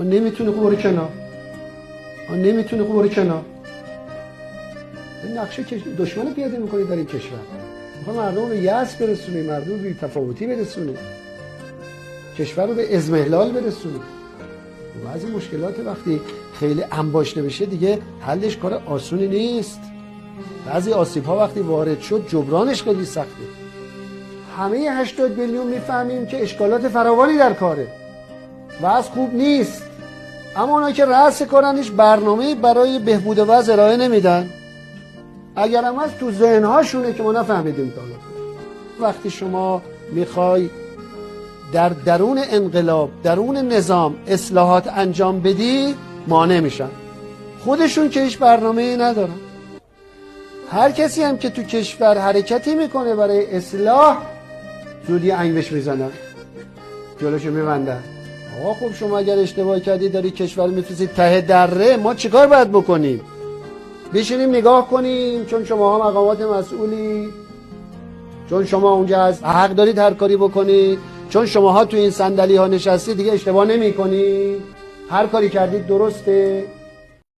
نمیتونه خوب برو کنار، نمیتونه خوب برو کنار. این نقشه دشمن پیاده میکنی در این کشور. میخوای مردم رو به یأس برسونی، مردم رو به تفاوتی برسونی، کشور رو به اضمحلال برسونی. بعضی مشکلات وقتی خیلی انباشته بشه دیگه حلش کار آسونی نیست. بعضی آسیب‌ها وقتی وارد شد جبرانش خیلی سخته. همه 80 میلیون میفهمیم که اشکالات فراوانی در کاره و از خوب نیست، اما اونایی که رأس کارن هیچ برنامه‌ای برای بهبود وضع ارائه نمیدن. اگر هم از تو ذهن‌هاشونه که ما نفهمیدیم تا حالا. وقتی شما میخوای در درون انقلاب، درون نظام اصلاحات انجام بدی، مانع میشن. خودشون که هیچ برنامه‌ای ندارن. هر کسی هم که تو کشور حرکتی میکنه برای اصلاح، زودی انگشت میزنن، جلوشو میبندن. آقا خب شما اگر اشتباه کردی داری کشور میفرستی ته دره، ما چیکار باید بکنیم؟ بشینیم نگاه کنیم چون شما ها مقامات مسئولی، چون شما اونجا از حق دارید هر کاری بکنید، چون شما ها تو این صندلی ها نشستی دیگه اشتباه نمی کنید، هر کاری کردید درسته؟